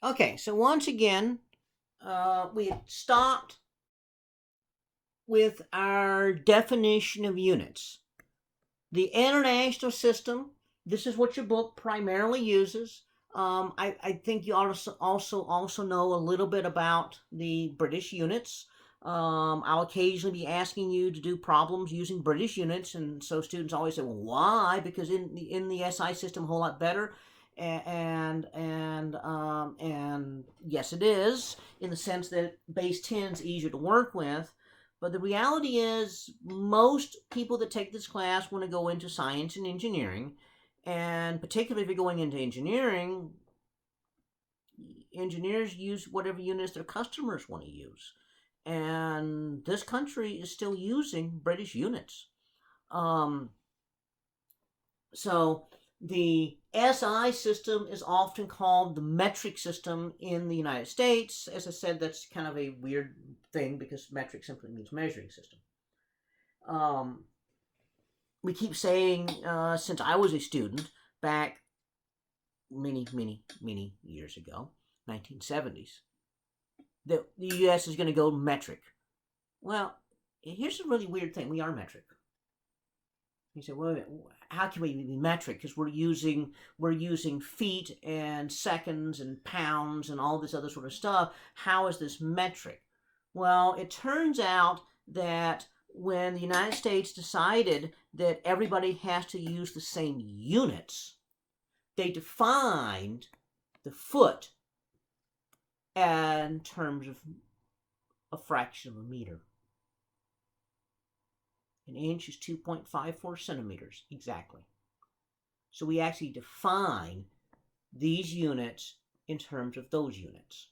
Okay, so once again, we had stopped with our definition of units. The international system, this is what your book primarily uses. I think you also know a little bit about the British units. I'll occasionally be asking you to do problems using British units, and so students always say, "Well, why?" Because in the SI system, a whole lot better. And yes, it is in the sense that base 10 is easier to work with. But the reality is, most people that take this class want to go into science and engineering. And particularly if you're going into engineering, engineers use whatever units their customers want to use. And this country is still using British units. Um, so the SI system is often called the metric system in the United States. As I said, that's kind of a weird thing because metric simply means measuring system. Um, we keep saying, since I was a student back many years ago, 1970s, that the U.S. is going to go metric. Well, here's a really weird thing: we are metric. You say, well, how can we be metric? Because we're using feet and seconds and pounds and all this other sort of stuff. How is this metric? Well, it turns out that when the United States decided that everybody has to use the same units, they defined the foot in terms of a fraction of a meter. An inch is 2.54 centimeters, exactly. So we actually define these units in terms of those units.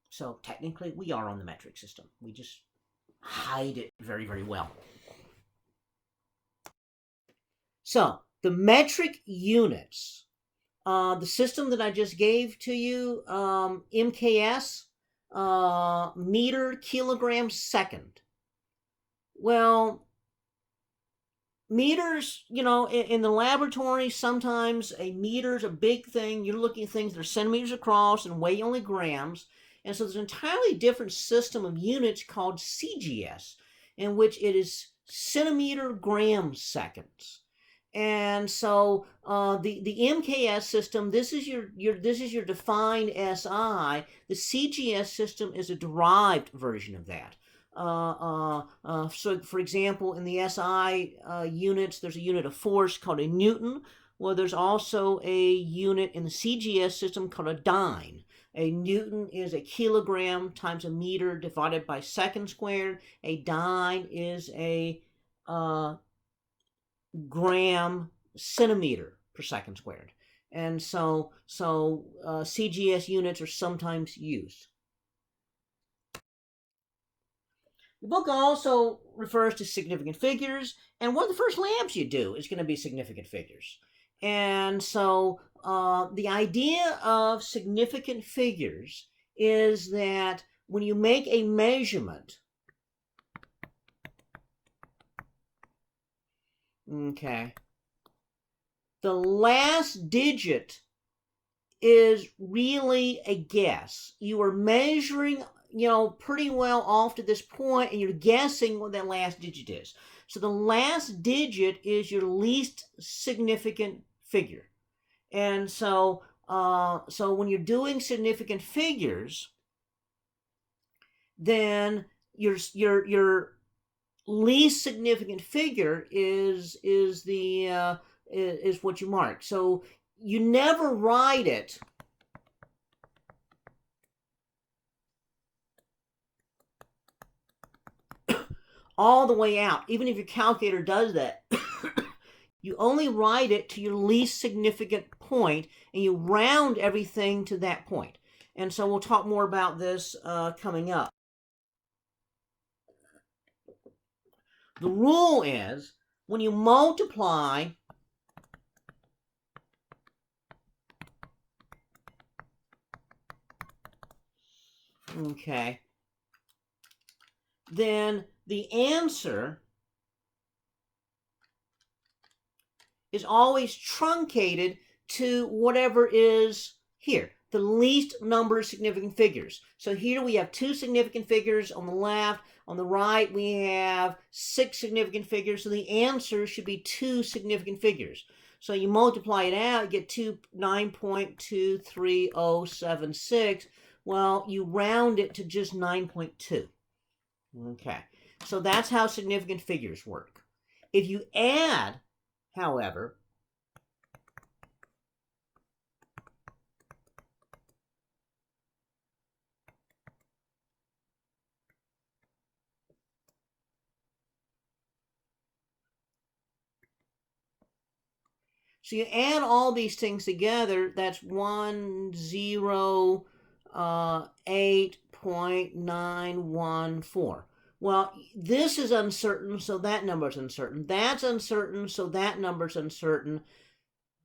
So technically, we are on the metric system. We just hide it very well. So the metric units, the system that I just gave to you, MKS, meter, kilogram, second. Well, meters, in the laboratory, sometimes a meter's a big thing. You're looking at things that are centimeters across and weigh only grams. And so there's an entirely different system of units called CGS, in which it is centimeter gram seconds. And so the MKS system, this is your defined SI. The CGS system is a derived version of that. So, for example, in the SI units, there's a unit of force called a Newton. Well, there's also a unit in the CGS system called a dyne. A Newton is a kilogram times a meter divided by second squared. A dyne is a gram centimeter per second squared. And so CGS units are sometimes used. The book also refers to significant figures, and one of the first labs you do is going to be significant figures. And so the idea of significant figures is that when you make a measurement, okay, the last digit is really a guess. You are measuring, pretty well off to this point, and you're guessing what that last digit is. So the last digit is your least significant figure. And so when you're doing significant figures, then your least significant figure is what you mark. So you never write it all the way out. Even if your calculator does that, you only write it to your least significant point, and you round everything to that point. And so we'll talk more about this coming up. The rule is when you multiply okay, then the answer is always truncated to whatever is here. the least number of significant figures. So here we have 2 significant figures on the left. On the right, we have 6 significant figures. So the answer should be 2 significant figures. So you multiply it out, you get 9.23076. Well, you round it to just 9.2. Okay, so that's how significant figures work. If you add, however, so you add all these things together, that's 108.914. Well, this is uncertain, so that number is uncertain. That's uncertain, so that number is uncertain.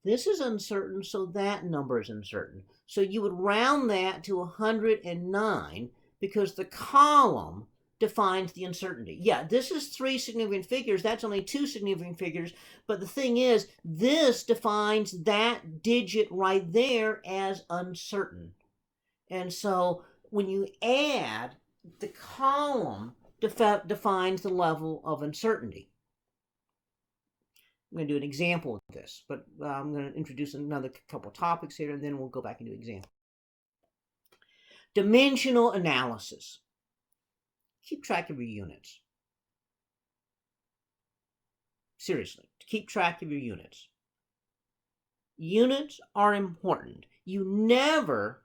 This is uncertain, so that number is uncertain. So you would round that to 109 because the column defines the uncertainty. Yeah, this is 3 significant figures. That's only 2 significant figures. But the thing is, this defines that digit right there as uncertain. And so when you add, the column defines the level of uncertainty. I'm going to do an example of this, but I'm going to introduce another couple topics here, and then we'll go back and do example. Dimensional analysis. Keep track of your units. Seriously, keep track of your units. Units are important. You never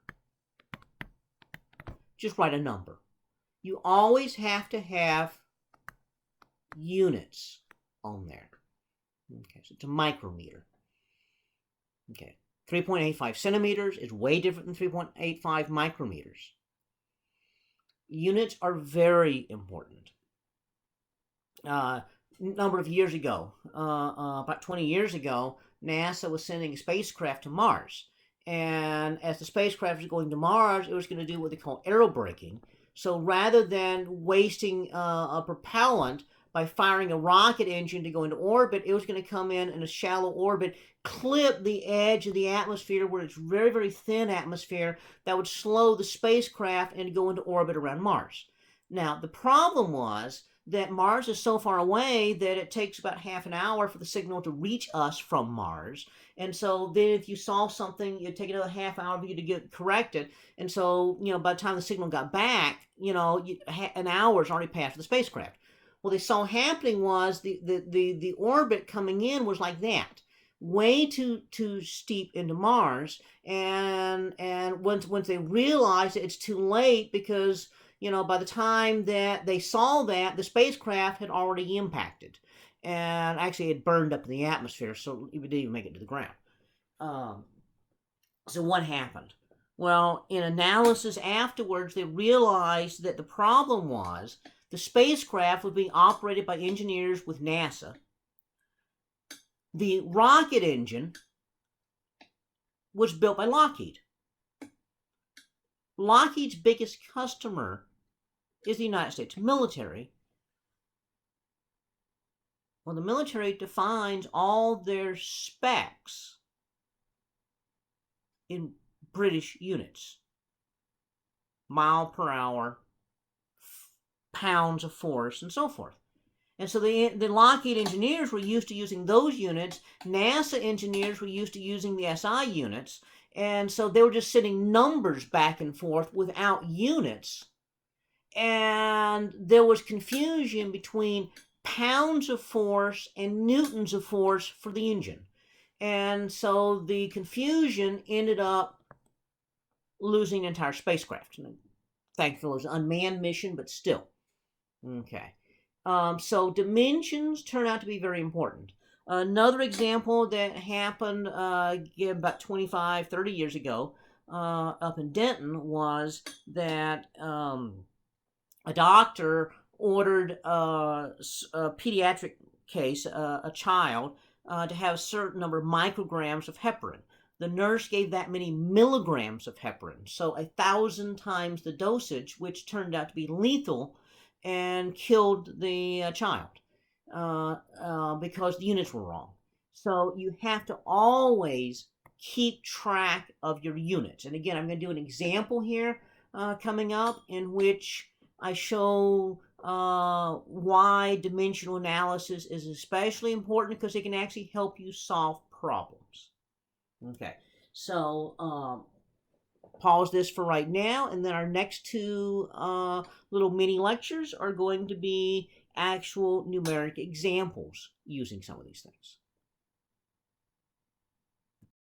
just write a number. You always have to have units on there. Okay, so it's a micrometer. Okay, 3.85 centimeters is way different than 3.85 micrometers. Units are very important. Number of years ago, about 20 years ago, NASA was sending a spacecraft to Mars. And as the spacecraft was going to Mars, it was going to do what they call aerobraking. So rather than wasting a propellant by firing a rocket engine to go into orbit, it was going to come in a shallow orbit, clip the edge of the atmosphere where it's very, very thin atmosphere that would slow the spacecraft and go into orbit around Mars. Now, the problem was that Mars is so far away that it takes about half an hour for the signal to reach us from Mars. And so then if you saw something, it'd take another half hour for you to get corrected. And so, by the time the signal got back, an hour's already passed for the spacecraft. What they saw happening was the orbit coming in was like that, way too steep into Mars. And once they realized that it's too late because by the time that they saw that, the spacecraft had already impacted. And actually it burned up in the atmosphere, so it didn't even make it to the ground. So what happened? Well, in analysis afterwards, they realized that the problem was the spacecraft was being operated by engineers with NASA. The rocket engine was built by Lockheed. Lockheed's biggest customer is the United States military. Well, the military defines all their specs in British units. Mile per hour, pounds of force, and so forth. And so the Lockheed engineers were used to using those units. NASA engineers were used to using the SI units. And so they were just sending numbers back and forth without units. And there was confusion between pounds of force and newtons of force for the engine. And so the confusion ended up losing the entire spacecraft. Thankfully, it was an unmanned mission, but still. Okay. So dimensions turn out to be very important. Another example that happened about 25, 30 years ago up in Denton was that a doctor ordered a pediatric case, a child, to have a certain number of micrograms of heparin. The nurse gave that many milligrams of heparin, so 1,000 times the dosage, which turned out to be lethal and killed the child because the units were wrong. So you have to always keep track of your units. And again, I'm going to do an example here coming up in which I show why dimensional analysis is especially important, because it can actually help you solve problems. Okay, so pause this for right now, and then our next two little mini lectures are going to be actual numeric examples using some of these things.